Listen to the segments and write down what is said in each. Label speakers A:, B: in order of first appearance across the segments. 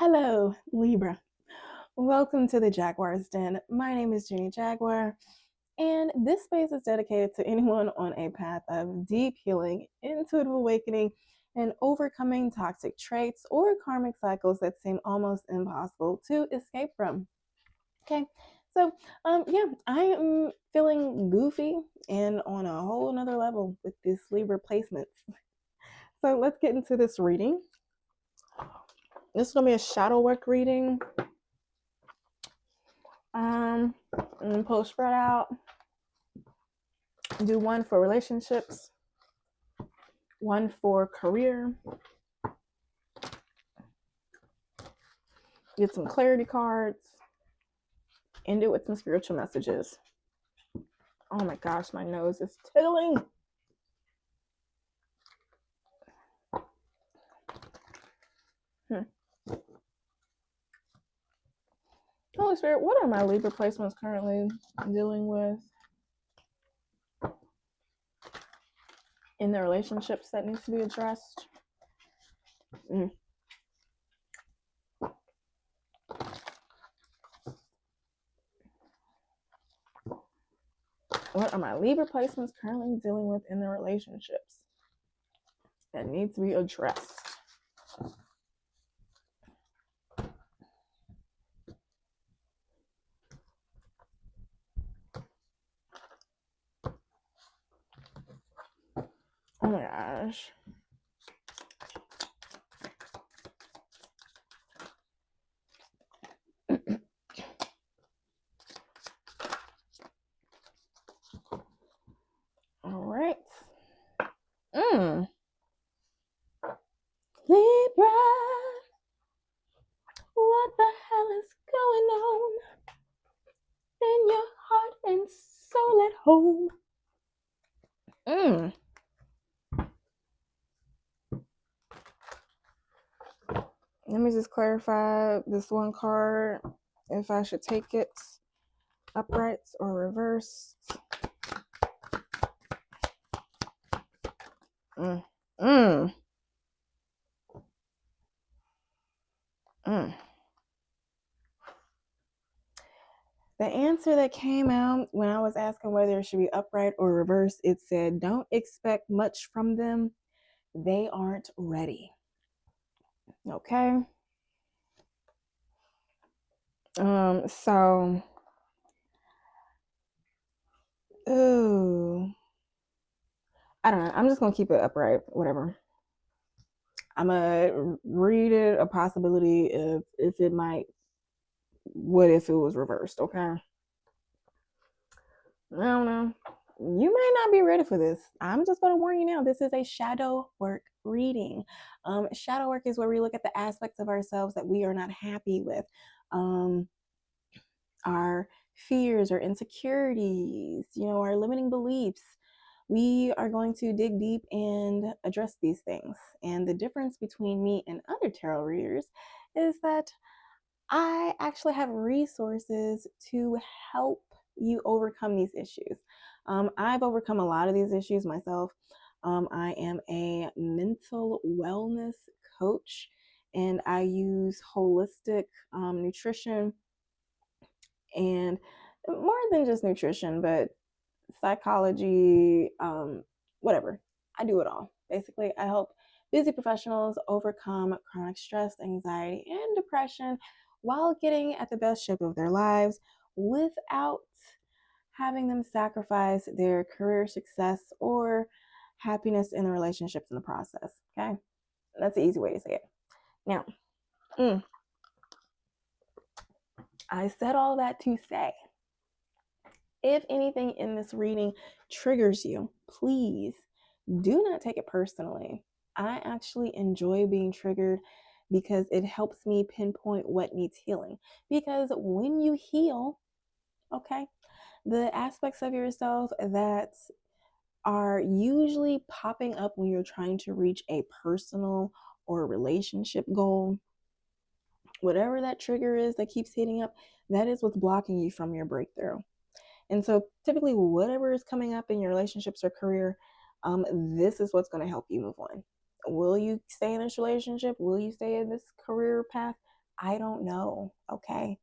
A: Hello, Libra. Welcome to the Jaguar's Den. My name is Jenny Jaguar, and this space is dedicated to anyone on a path of deep healing, intuitive awakening, and overcoming toxic traits or karmic cycles that seem almost impossible to escape from. Okay, so I am feeling goofy and on a whole nother level with this Libra placements. So let's get into this reading. This is gonna be a shadow work reading. And pull spread out. Do one for relationships, one for career. Get some clarity cards. End it with some spiritual messages. Oh my gosh, my nose is tickling. Holy Spirit, what are my Libra placements currently dealing with in the relationships that needs to be addressed? What are my Libra placements currently dealing with in the relationships that need to be addressed? Oh my gosh. All right. Libra, what the hell is going on in your heart and soul at home? Let me just clarify this one card, if I should take it upright or reversed. The answer that came out when I was asking whether it should be upright or reversed, it said, don't expect much from them. They aren't ready. Okay. So, I don't know. I'm just going to keep it upright, whatever. I'm going to read it a possibility if it might, what if it was reversed, okay? I don't know. You may not be ready for this. I'm just going to warn you now. This is a shadow work reading. Shadow work is where we look at the aspects of ourselves that we are not happy with. Our fears or insecurities, our limiting beliefs. We are going to dig deep and address these things. And the difference between me and other tarot readers is that I actually have resources to help you overcome these issues. I've overcome a lot of these issues myself. I am a mental wellness coach, and I use holistic nutrition and more than just nutrition, but psychology, whatever. I do it all. Basically, I help busy professionals overcome chronic stress, anxiety, and depression while getting at the best shape of their lives without having them sacrifice their career success or happiness in the relationships in the process. Okay? That's the easy way to say it. Now, I said all that to say, if anything in this reading triggers you, please do not take it personally. I actually enjoy being triggered because it helps me pinpoint what needs healing. Because when you heal, okay, the aspects of yourself that are usually popping up when you're trying to reach a personal or relationship goal, whatever that trigger is that keeps hitting up, that is what's blocking you from your breakthrough. And so typically whatever is coming up in your relationships or career, this is what's going to help you move on. Will you stay in this relationship? Will you stay in this career path? I don't know, okay?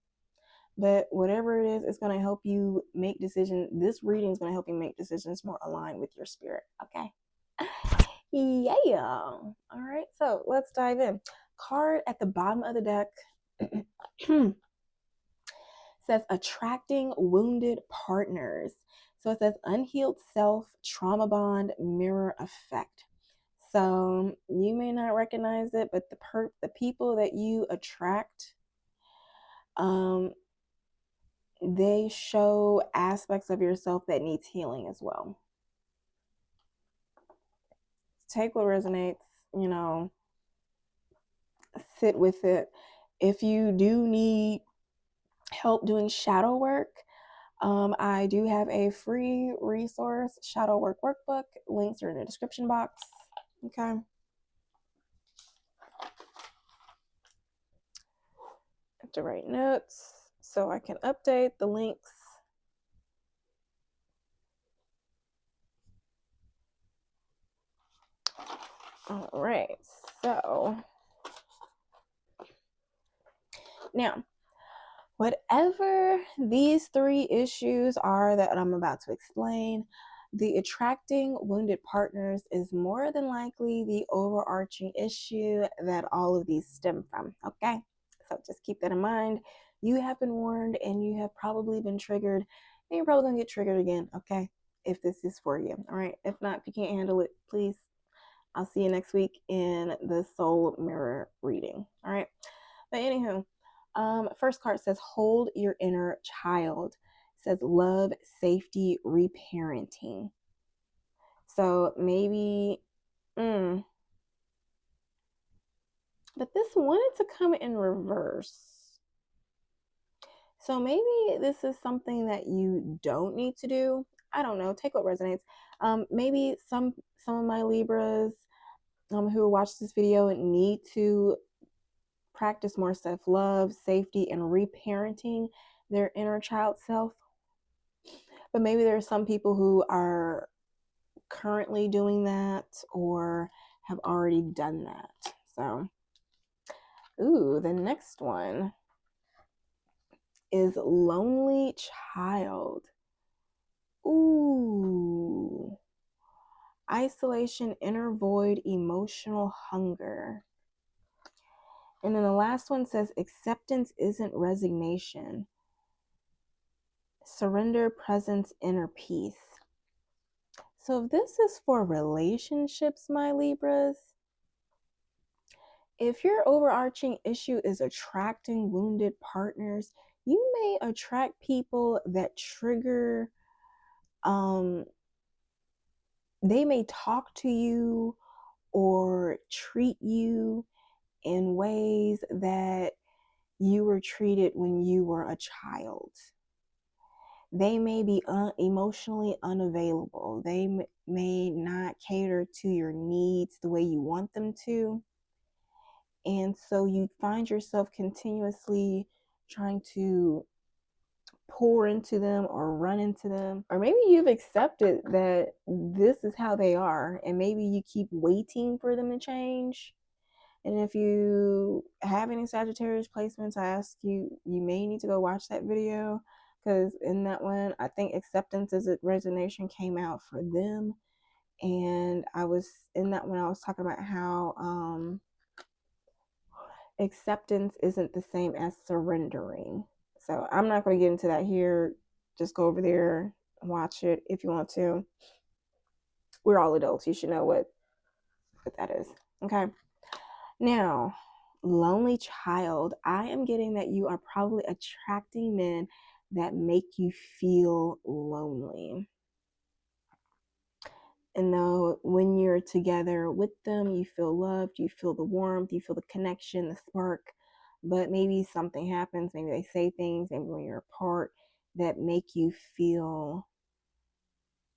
A: But whatever it is, it's going to help you make decisions. This reading is going to help you make decisions more aligned with your spirit, okay? Yeah. All right, so let's dive in. Card at the bottom of the deck says attracting wounded partners. So it says unhealed self, trauma bond, mirror effect. So you may not recognize it, but the people that you attract, they show aspects of yourself that needs healing as well. Take what resonates, sit with it. If you do need help doing shadow work, I do have a free resource, shadow work workbook. Links are in the description box. Okay. I have to write notes so I can update the links. All right. So now, whatever these 3 issues are that I'm about to explain, the attracting wounded partners is more than likely the overarching issue that all of these stem from, okay? So just keep that in mind. You have been warned and you have probably been triggered, and you're probably gonna get triggered again, okay? If this is for you, all right? If not, if you can't handle it, please, I'll see you next week in the soul mirror reading, all right? But anywho, first card says hold your inner child. It says love, safety, reparenting. So maybe, but this wanted to come in reverse. So maybe this is something that you don't need to do. I don't know. Take what resonates. Maybe some of my Libras who watch this video need to practice more self-love, safety, and reparenting their inner child self. But maybe there are some people who are currently doing that or have already done that. So, the next one is lonely child. Isolation, inner void, emotional hunger. And then the last one says acceptance isn't resignation. Surrender, presence, inner peace. So if this is for relationships, my Libras, if your overarching issue is attracting wounded partners, you may attract people that trigger, they may talk to you or treat you in ways that you were treated when you were a child. They may be emotionally unavailable. They may not cater to your needs the way you want them to. And so you find yourself continuously trying to pour into them or run into them. Or maybe you've accepted that this is how they are, and maybe you keep waiting for them to change. And if you have any Sagittarius placements, I ask you, you may need to go watch that video, because in that one, I think acceptance as a resignation came out for them. And I was in that one, I was talking about how acceptance isn't the same as surrendering. So I'm not going to get into that here. Just go over there and watch it if you want to. We're all adults. You should know what that is. Okay. Now, lonely child. I am getting that you are probably attracting men that make you feel lonely. And though when you're together with them, you feel loved, you feel the warmth, you feel the connection, the spark. But maybe something happens, maybe they say things, maybe when you're apart, that make you feel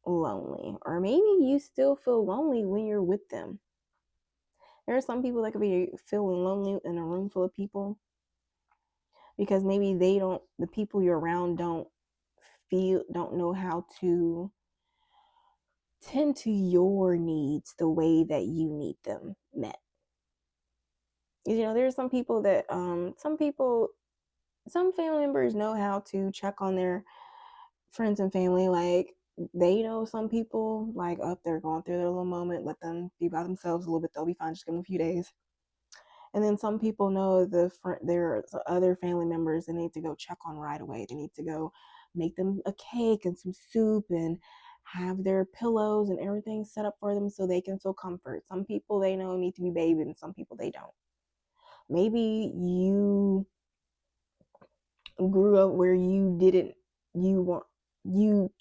A: lonely. Or maybe you still feel lonely when you're with them. There are some people that could be feeling lonely in a room full of people because maybe the people you're around don't know how to tend to your needs the way that you need them met. There's some people that some family members know how to check on their friends and family. Like, they know some people, like, they're going through their little moment, let them be by themselves a little bit, they'll be fine, just give them a few days. And then some people know their other family members they need to go check on right away. They need to go make them a cake and some soup and have their pillows and everything set up for them so they can feel comfort. Some people they know need to be bathed, and some people they don't. Maybe you grew up where you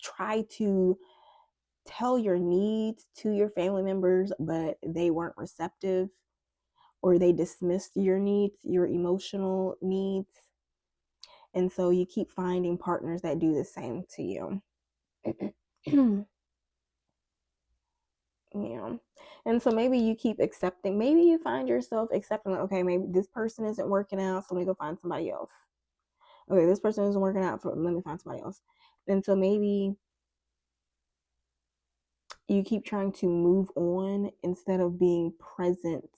A: try to tell your needs to your family members, but they weren't receptive, or they dismissed your needs, your emotional needs. And so you keep finding partners that do the same to you. Yeah. And so maybe you keep accepting, maybe you find yourself accepting, like, okay, maybe this person isn't working out, so let me go find somebody else. Okay, this person isn't working out, let me find somebody else. And so maybe you keep trying to move on instead of being present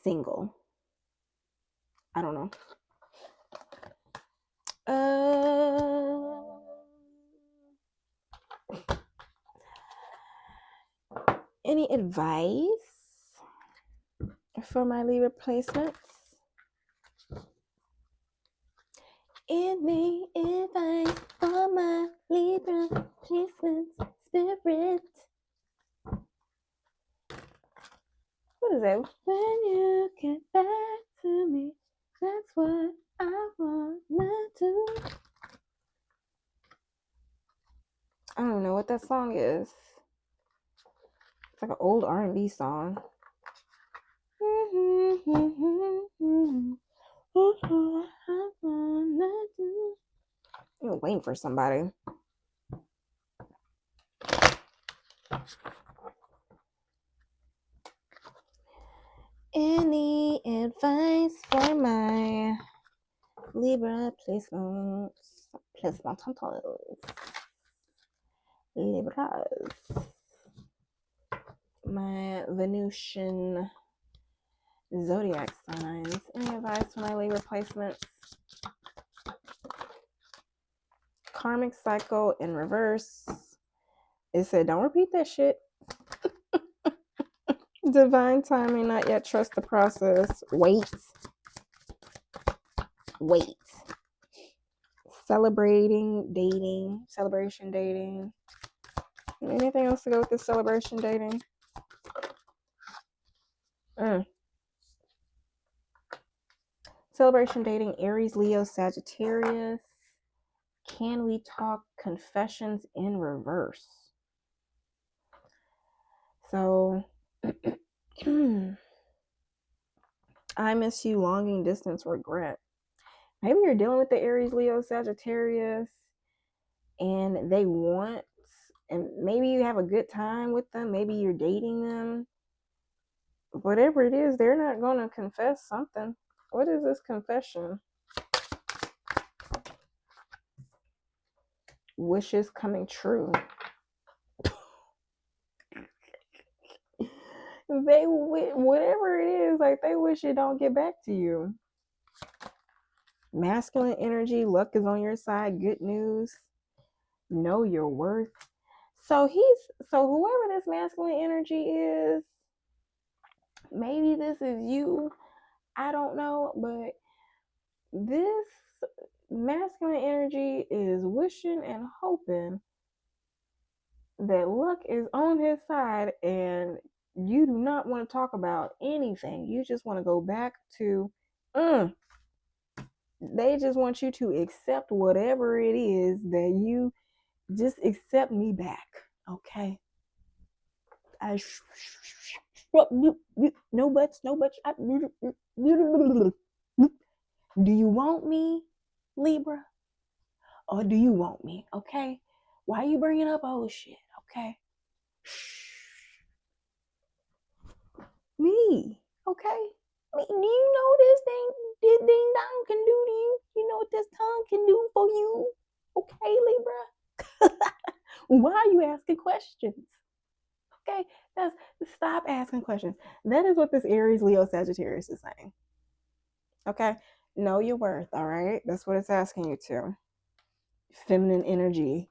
A: single. I don't know. Any advice for my Libra placements? Any advice for my Libra placements, spirit? What is that? When you get back to me, that's what I wanna do. I don't know what that song is. It's like an old R&B song. You're waiting for somebody. Any advice for my Libra placements? Libras. My Venusian zodiac signs. Any advice for my Libra placements? Karmic cycle in reverse. It said, don't repeat that shit. Divine timing, not yet trust the process. Wait. Celebration dating. Anything else to go with this celebration dating? Celebration dating, Aries, Leo, Sagittarius. Can we talk confessions in reverse? So, I miss you, longing, distance, regret. Maybe you're dealing with the Aries, Leo, Sagittarius, and they want, and maybe you have a good time with them. Maybe you're dating them. Whatever it is, they're not going to confess something. What is this confession? Wishes coming true. Whatever it is, like, they wish it don't get back to you. Masculine energy, luck is on your side, good news, know your worth. So whoever this masculine energy is, maybe this is you, I don't know, but this masculine energy is wishing and hoping that luck is on his side, and you do not want to talk about anything. You just want to go back to they just want you to accept whatever it is that you just accept me back. Okay. No buts. Do you want me, Libra? Or do you want me? Okay. Why are you bringing up old shit? Okay. Me. Okay. Do you know this ding dong can do to you? You know what this tongue can do for you? Okay, Libra. Why are you asking questions? Okay, stop asking questions. That is what this Aries, Leo, Sagittarius is saying. Okay, know your worth. All right, that's what it's asking you to. Feminine energy.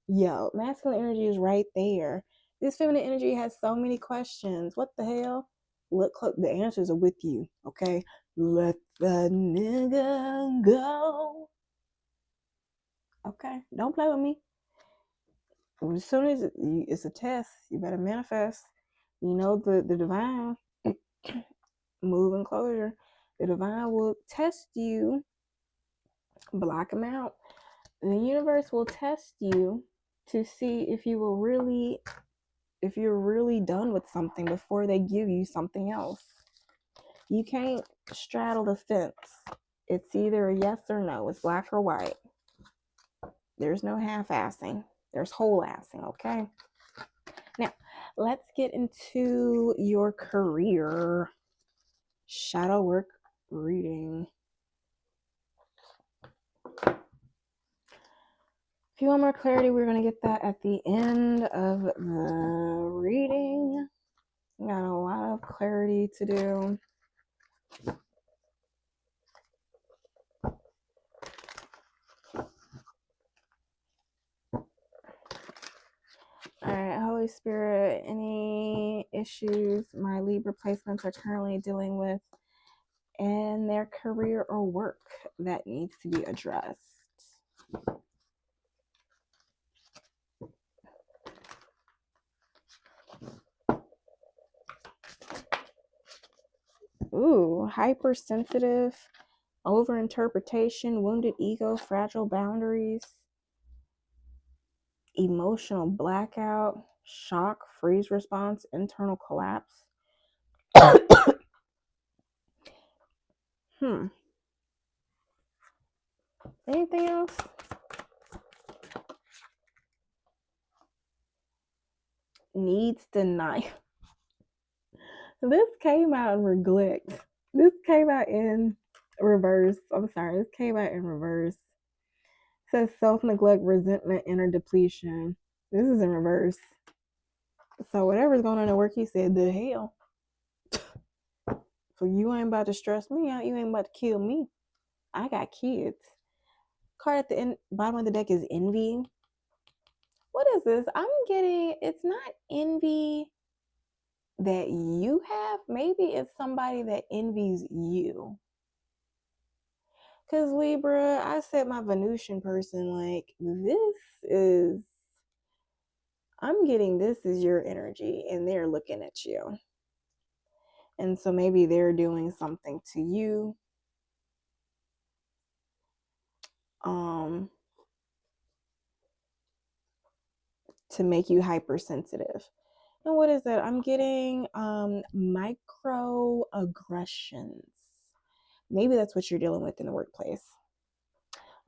A: Yo, masculine energy is right there. This feminine energy has so many questions. What the hell? Look, the answers are with you. Okay, let the nigga go. Okay, don't play with me. As soon as it's a test, you better manifest. You know the divine move and closure. The divine will test you, block them out. The universe will test you to see if you're really done with something before they give you something else. You can't straddle the fence. It's either a yes or no. It's black or white. There's no half-assing. There's whole-assing, okay? Now, let's get into your career. Shadow work reading. If you want more clarity, we're going to get that at the end of the reading. Got a lot of clarity to do. All right, Holy Spirit, any issues my Libra placements are currently dealing with in their career or work that needs to be addressed? Ooh, hypersensitive, overinterpretation, wounded ego, fragile boundaries, emotional blackout, shock, freeze response, internal collapse. Anything else? Needs denial. This came out in neglect. This came out in reverse. I'm sorry. This came out in reverse. It says self-neglect, resentment, inner depletion. This is in reverse. So whatever's going on at work, he said, the hell. So you ain't about to stress me out. You ain't about to kill me. I got kids. Card at the bottom of the deck is envy. What is this? I'm getting, it's not envy that you have. Maybe it's somebody that envies you. Because Libra, I said my Venusian person, like, I'm getting this is your energy and they're looking at you. And so maybe they're doing something to you. To make you hypersensitive. And what is that? I'm getting microaggressions. Maybe that's what you're dealing with in the workplace.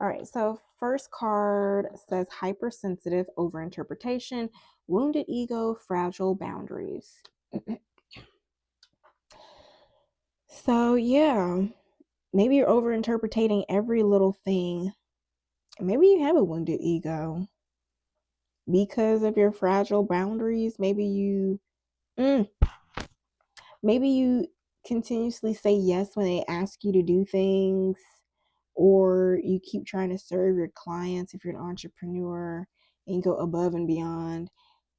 A: All right, so first card says hypersensitive, overinterpretation, wounded ego, fragile boundaries. So yeah, maybe you're overinterpreting every little thing. Maybe you have a wounded ego because of your fragile boundaries. Maybe you continuously say yes when they ask you to do things, or you keep trying to serve your clients if you're an entrepreneur and go above and beyond.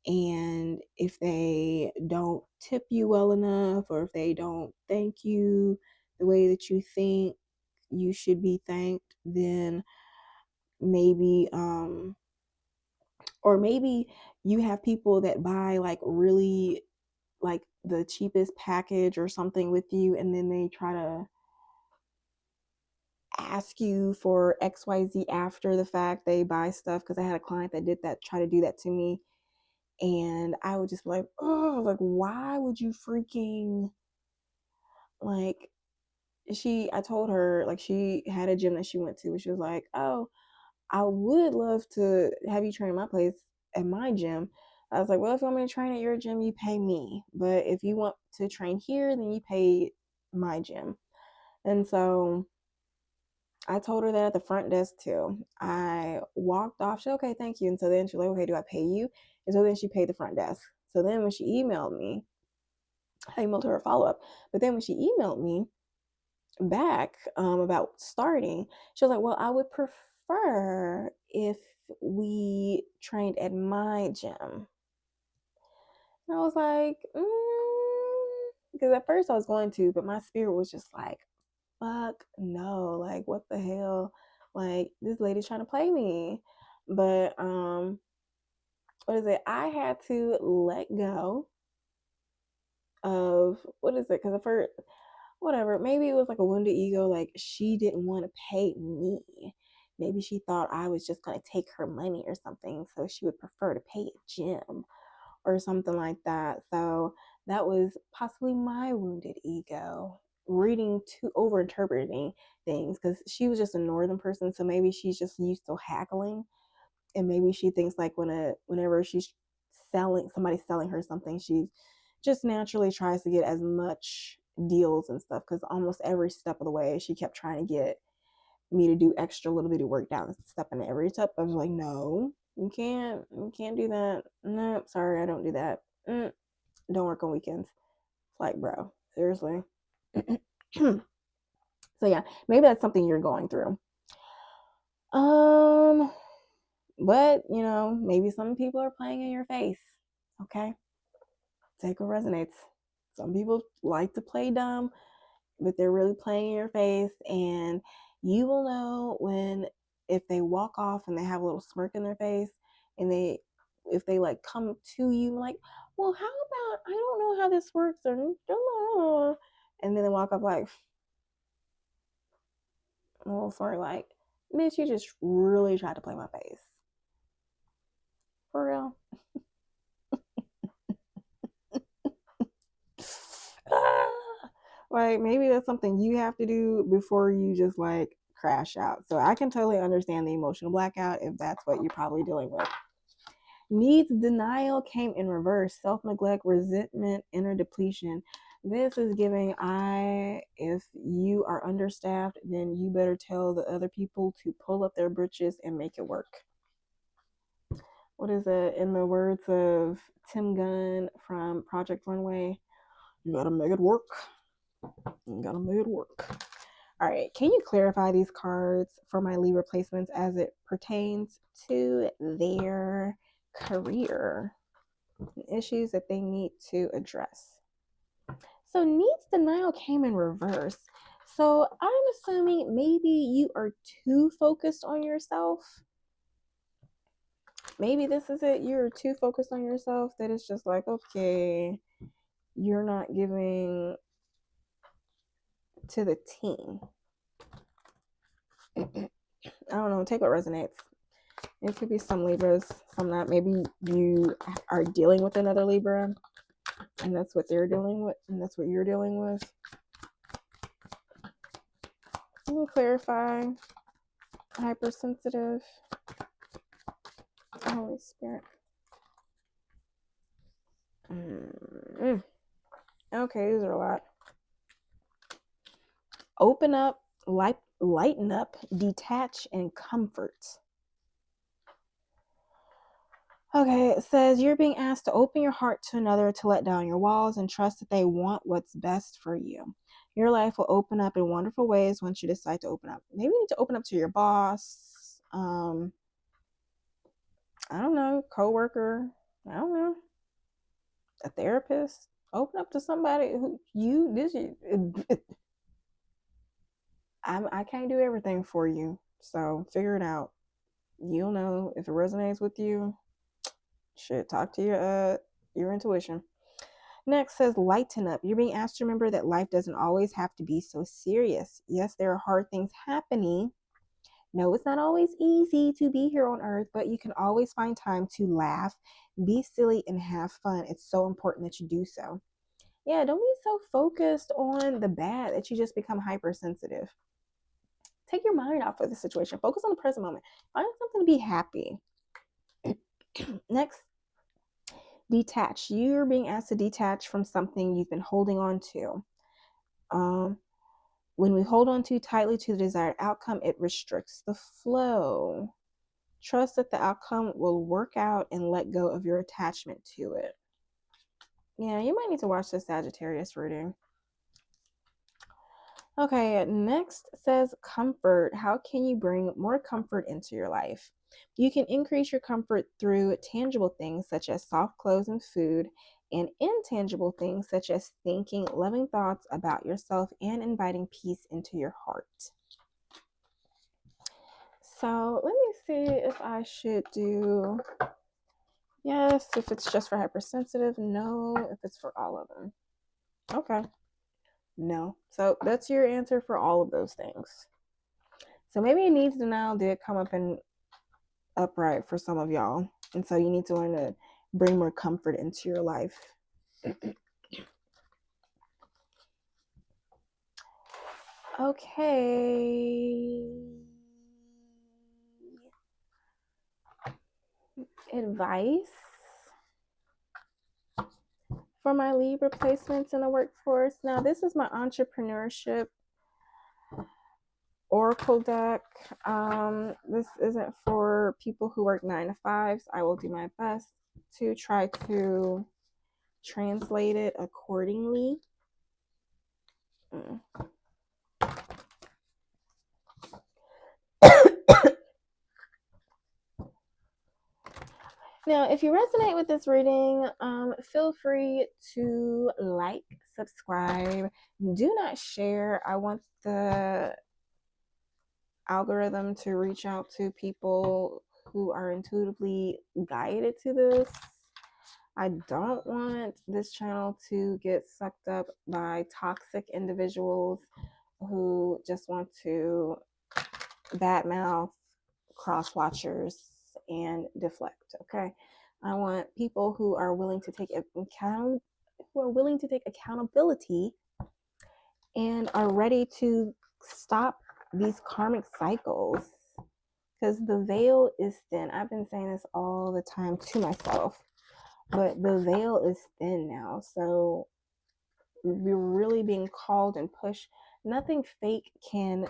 A: And if they don't tip you well enough, or if they don't thank you the way that you think you should be thanked, then maybe or maybe you have people that buy like really like the cheapest package or something with you, and then they try to ask you for XYZ after the fact. They buy stuff, because I had a client that did that, try to do that to me, and I would just be like, oh, like, why would you freaking, like, I told her, like, she had a gym that she went to, and she was like, oh, I would love to have you train at my gym. I was like, well, if you want me to train at your gym, you pay me. But if you want to train here, then you pay my gym. And so I told her that at the front desk too. I walked off. She said, okay, thank you. And so then she's like, okay, do I pay you? And so then she paid the front desk. So then when she emailed me, I emailed her a follow-up. But then when she emailed me back about starting, she was like, well, I would prefer if we trained at my gym. And I was like, because at first I was going to, but my spirit was just like, fuck no, like what the hell, like this lady's trying to play me. But what is it, I had to let go of, what is it, because at first, whatever, maybe it was like a wounded ego, like she didn't want to pay me, maybe she thought I was just going to take her money or something, so she would prefer to pay a gym or something like that. So that was possibly my wounded ego reading to over interpreting things, because she was just a northern person, so maybe she's just used to haggling, and maybe she thinks like whenever she's somebody's selling her something, she just naturally tries to get as much deals and stuff, because almost every step of the way she kept trying to get me to do extra little bitty work down step, and every step I was like, no, you can't do that. No, sorry, I don't do that. Don't work on weekends. It's like, bro, seriously. So yeah, maybe that's something you're going through. But you know, maybe some people are playing in your face. Okay, take what resonates. Some people like to play dumb, but they're really playing in your face, and you will know when, if they walk off and they have a little smirk in their face, and if they like come to you like, well, how about, I don't know how this works, or and then they walk up like a little smirk, like, bitch, you just really tried to play my face. For real. Like, maybe that's something you have to do before you just like crash out. So I can totally understand the emotional blackout if that's what you're probably dealing with. Needs denial came in reverse. Self-neglect, resentment, inner depletion. This is giving, if you are understaffed, then you better tell the other people to pull up their britches and make it work. What is it? In the words of Tim Gunn from Project Runway, you gotta make it work. You gotta make it work. All right, can you clarify these cards for my Libra placements as it pertains to their career and issues that they need to address? So needs denial came in reverse. So I'm assuming maybe you are too focused on yourself. Maybe this is it. You're too focused on yourself that it's just like, okay, you're not giving to the team. I don't know. Take what resonates. It could be some Libras, some not. Maybe you are dealing with another Libra, and that's what they're dealing with, and that's what you're dealing with. Can you clarify? Hypersensitive. Holy Spirit. Okay, these are a lot. Open up, lighten up, detach, and comfort. Okay, it says you're being asked to open your heart to another, to let down your walls and trust that they want what's best for you. Your life will open up in wonderful ways once you decide to open up. Maybe you need to open up to your boss. I don't know, coworker. I don't know, a therapist. Open up to somebody who I can't do everything for you, so figure it out. You'll know if it resonates with you. Shit, talk to your intuition. Next says lighten up. You're being asked to remember that life doesn't always have to be so serious. Yes, there are hard things happening. No, it's not always easy to be here on earth, but you can always find time to laugh, be silly, and have fun. It's so important that you do so. Yeah, don't be so focused on the bad that you just become hypersensitive. Take your mind off of the situation. Focus on the present moment. Find something to be happy. Next, detach. You're being asked to detach from something you've been holding on to. When we hold on too tightly to the desired outcome, it restricts the flow. Trust that the outcome will work out and let go of your attachment to it. Yeah, you might need to watch the Sagittarius reading. Okay, next says comfort. How can you bring more comfort into your life? You can increase your comfort through tangible things such as soft clothes and food, and intangible things such as thinking loving thoughts about yourself and inviting peace into your heart. So let me see if I should do yes, if it's just for hypersensitive, no, if it's for all of them. Okay, no. So that's your answer for all of those things. So maybe a needs denial did come up in upright for some of y'all. And so you need to learn to bring more comfort into your life. Okay. Advice for my Libra placements in the workforce. Now, this is my entrepreneurship Oracle deck. This isn't for people who work 9 to 5s. I will do my best to try to translate it accordingly. Now, if you resonate with this reading, feel free to like, subscribe. Do not share. I want the algorithm to reach out to people who are intuitively guided to this. I don't want this channel to get sucked up by toxic individuals who just want to badmouth cross watchers and deflect. Okay, I want people who are willing to take accountability and are ready to stop these karmic cycles, because the veil is thin. I've been saying this all the time to myself, but the veil is thin now. So we're really being called and pushed. Nothing fake can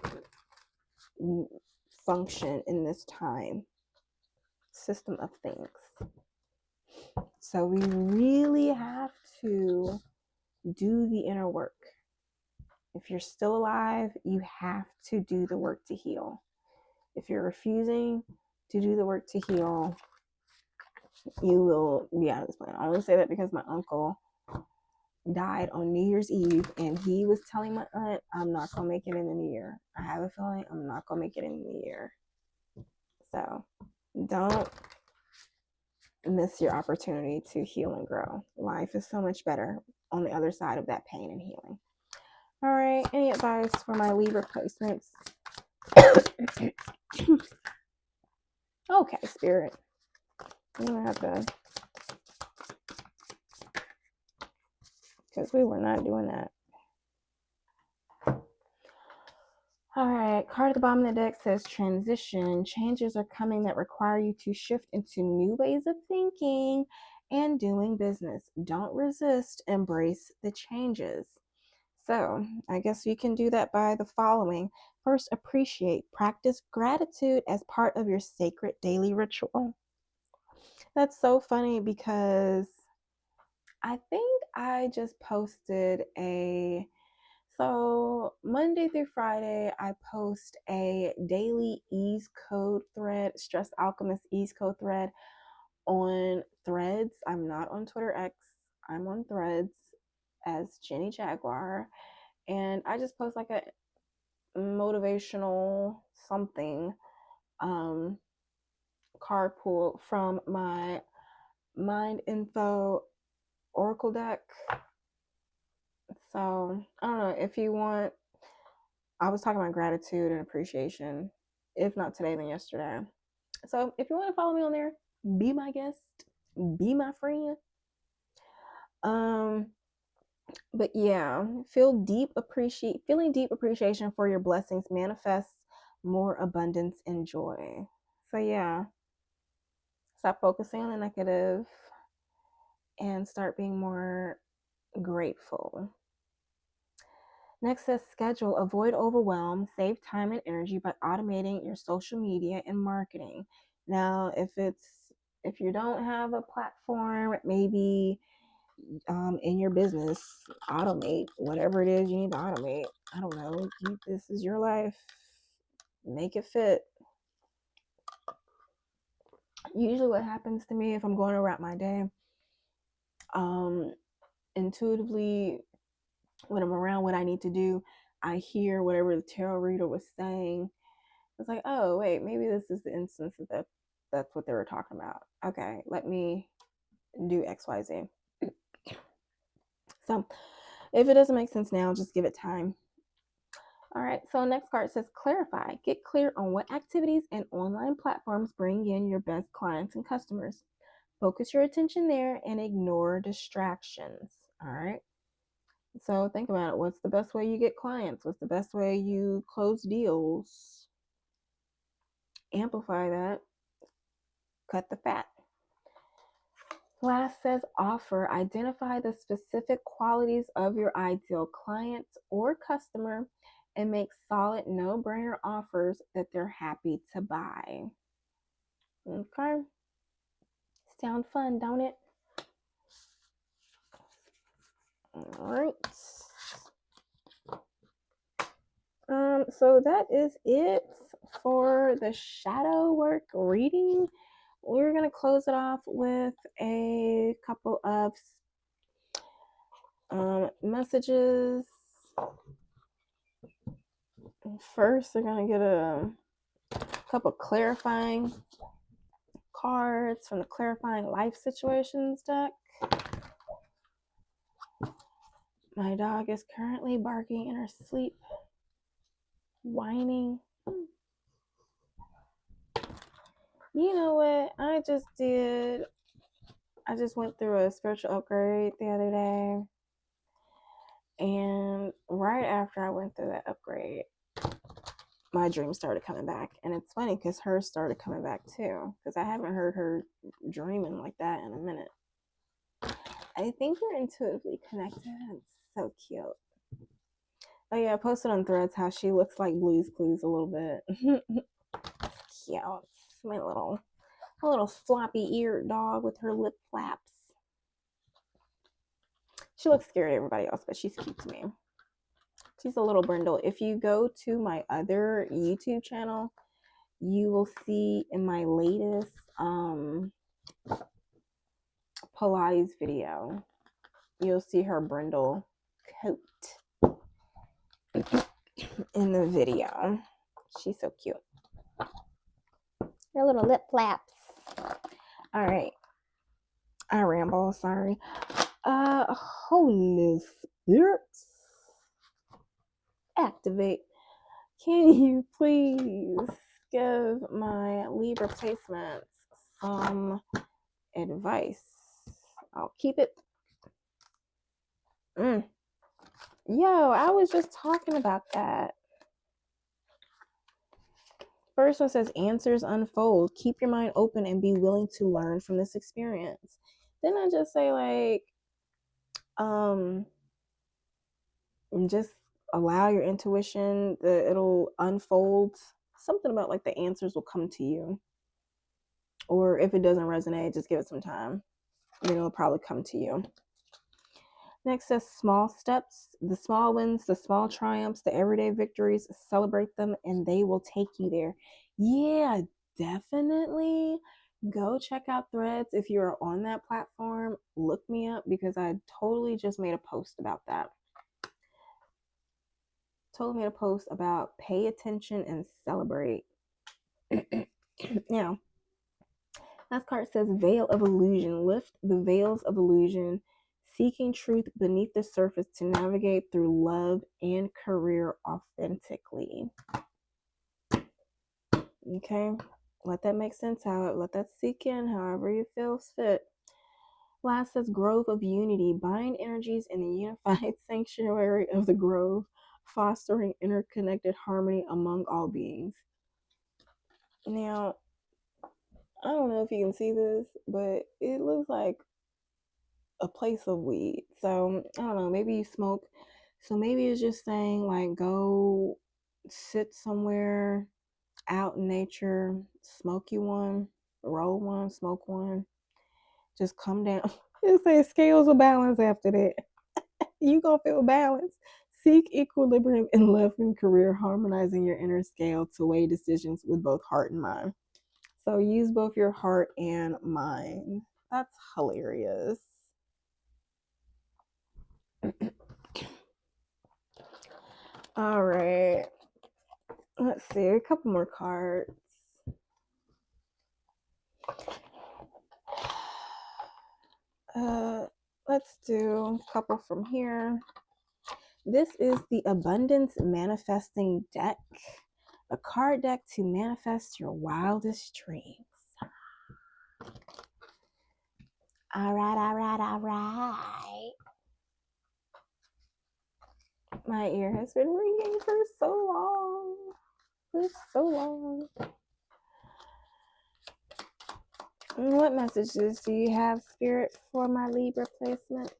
A: function in this time system of things. So we really have to do the inner work. If you're still alive, you have to do the work to heal. If you're refusing to do the work to heal, you will be out of this planet. I only say that because my uncle died on New Year's Eve, and he was telling my aunt, I'm not going to make it in the new year. I have a feeling I'm not going to make it in the new year. So don't miss your opportunity to heal and grow. Life is so much better on the other side of that pain and healing. All right, any advice for my Libra placements? Okay, Spirit. I'm going to have to, because we were not doing that. All right, card at the bottom of the deck says transition. Changes are coming that require you to shift into new ways of thinking and doing business. Don't resist, embrace the changes. So I guess you can do that by the following. First, appreciate. Practice gratitude as part of your sacred daily ritual. That's so funny because I think I just posted so Monday through Friday, I post a daily ease code thread, Stress Alchemist ease code thread on Threads. I'm not on Twitter X. I'm on Threads as Jenny Jaguar. And I just post like a motivational something card pull from my Mind Info Oracle deck. So I don't know if you want. I was talking about gratitude and appreciation. If not today, then yesterday. So if you want to follow me on there, be my guest, be my friend. But yeah, feeling deep appreciation for your blessings manifests more abundance and joy. So yeah, stop focusing on the negative and start being more grateful. Next says schedule. Avoid overwhelm. Save time and energy by automating your social media and marketing. Now, if you don't have a platform, maybe in your business. Automate whatever it is you need to automate. I don't know. This is your life. Make it fit. Usually what happens to me if I'm going to wrap my day, intuitively, when I'm around what I need to do, I hear whatever the tarot reader was saying. It's like, oh, wait, maybe this is the instance that that's what they were talking about. Okay, let me do XYZ. So if it doesn't make sense now, just give it time. All right, so next card says clarify. Get clear on what activities and online platforms bring in your best clients and customers. Focus your attention there and ignore distractions. All right. So think about it. What's the best way you get clients? What's the best way you close deals? Amplify that. Cut the fat. Last says offer. Identify the specific qualities of your ideal client or customer and make solid no-brainer offers that they're happy to buy. Okay. Sound fun, don't it? All right. So that is it for the shadow work reading. We're going to close it off with a couple of messages. First, we're going to get a couple clarifying cards from the Clarifying Life Situations deck. My dog is currently barking in her sleep, whining. You know what I just did? I just went through a spiritual upgrade the other day. And right after I went through that upgrade, my dreams started coming back. And it's funny because hers started coming back too. Because I haven't heard her dreaming like that in a minute. I think we're intuitively connected. It's so cute. Oh yeah, I posted on Threads how she looks like Blue's Clues a little bit. Cute. My little floppy-eared dog with her lip flaps. She looks scary to everybody else, but she's cute to me. She's a little brindle. If you go to my other YouTube channel, you will see in my latest Pilates video, you'll see her brindle coat in the video. She's so cute. Her little lip flaps. All right. I ramble, sorry. Holy Spirit, activate. Can you please give my Libra placements some advice? I'll keep it. Yo, I was just talking about that. First one says answers unfold. Keep your mind open and be willing to learn from this experience. Then I just say like, just allow your intuition, it'll unfold. Something about like the answers will come to you. Or if it doesn't resonate, just give it some time. Then it'll probably come to you. Next says small steps, the small wins, the small triumphs, the everyday victories, celebrate them and they will take you there. Yeah, definitely go check out Threads. If you're on that platform, look me up because I totally just made a post about that. Totally made a post about pay attention and celebrate. Now, last card says veil of illusion. Lift the veils of illusion, seeking truth beneath the surface to navigate through love and career authentically. Okay, let that make sense. Let that sink in however you feel fit. Last says grove of unity. Bind energies in the unified sanctuary of the grove, fostering interconnected harmony among all beings. Now, I don't know if you can see this, but it looks like a place of weed. So I don't know, maybe you smoke. So maybe it's just saying like go sit somewhere out in nature, smoke you one, roll one, smoke one. Just come down. It says scales will balance after that. You gonna feel balanced. Seek equilibrium in love and career, harmonizing your inner scale to weigh decisions with both heart and mind. So use both your heart and mind. That's hilarious. All right. Let's see, a couple more cards. Let's do a couple from here. This is the Abundance Manifesting Deck, a card deck to manifest your wildest dreams. All right. My ear has been ringing for so long. What messages do you have, Spirit, for my Libra placements?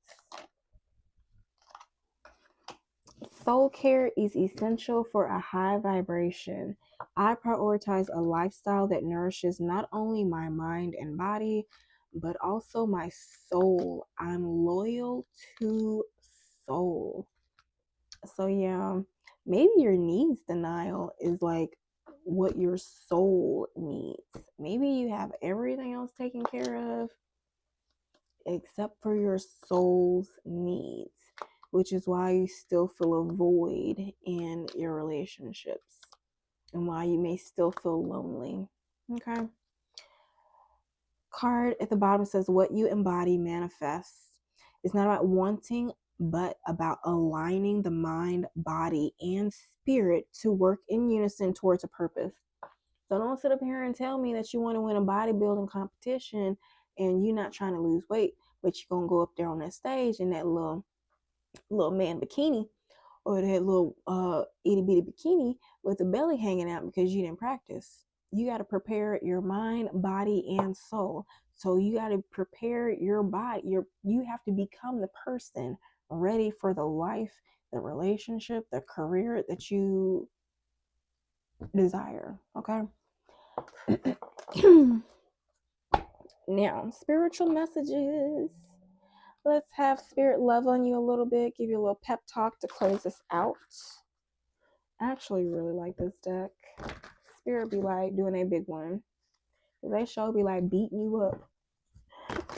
A: Soul care is essential for a high vibration. I prioritize a lifestyle that nourishes not only my mind and body, but also my soul. I'm loyal to soul. So yeah, maybe your needs denial is like what your soul needs. Maybe you have everything else taken care of except for your soul's needs, which is why you still feel a void in your relationships and why you may still feel lonely. Okay. Card at the bottom says what you embody manifests. It's not about wanting, but about aligning the mind, body, and spirit to work in unison towards a purpose. So don't sit up here and tell me that you want to win a bodybuilding competition and you're not trying to lose weight, but you're going to go up there on that stage in that little man bikini or that little itty bitty bikini with the belly hanging out because you didn't practice. You got to prepare your mind, body, and soul. So you got to prepare your body. You have to become the person ready for the life, the relationship, the career that you desire. Okay. Now, spiritual messages. Let's have Spirit love on you a little bit, give you a little pep talk to close us out. I actually really like this deck. Spirit be like doing a big one. They show be like beating you up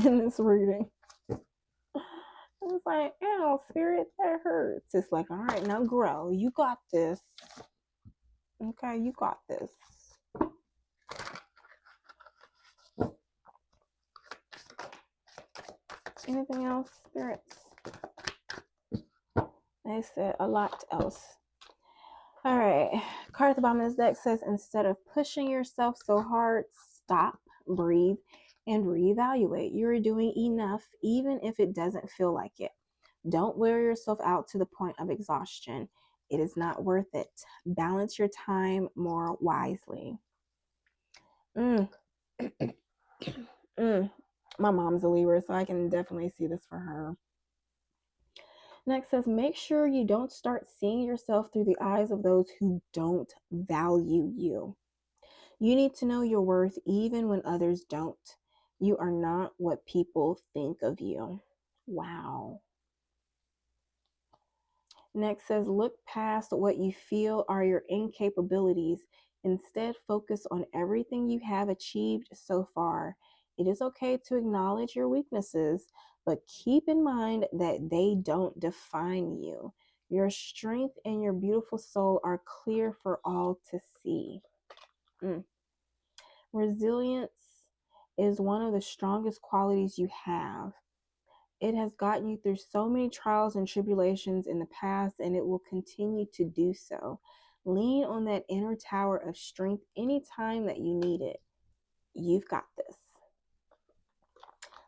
A: in this reading. It's like, ow, Spirit, that hurts. It's like, all right, now grow. You got this. Okay, you got this. Anything else, Spirits? They said a lot else. All right. Card at the bottom of this deck says, instead of pushing yourself so hard, stop, breathe, and reevaluate. You're doing enough, even if it doesn't feel like it. Don't wear yourself out to the point of exhaustion. It is not worth it. Balance your time more wisely. My mom's a Libra, so I can definitely see this for her. Next says, make sure you don't start seeing yourself through the eyes of those who don't value you. You need to know your worth even when others don't. You are not what people think of you. Wow. Next says, look past what you feel are your incapabilities. Instead, focus on everything you have achieved so far. It is okay to acknowledge your weaknesses, but keep in mind that they don't define you. Your strength and your beautiful soul are clear for all to see. Resilience is one of the strongest qualities you have. It has gotten you through so many trials and tribulations in the past, and it will continue to do so. Lean on that inner tower of strength anytime that you need it. You've got this.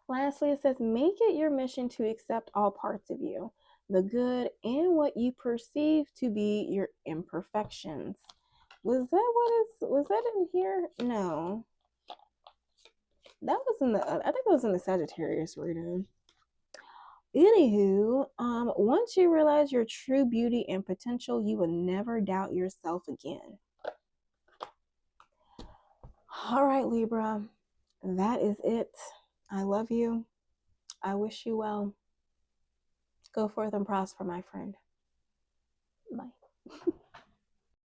A: Lastly, it says, make it your mission to accept all parts of you, the good and what you perceive to be your imperfections. Was that in here? No. That was in the, I think that was in the Sagittarius reading. Anywho, once you realize your true beauty and potential, you will never doubt yourself again. All right, Libra, that is it. I love you. I wish you well. Go forth and prosper, my friend. Bye.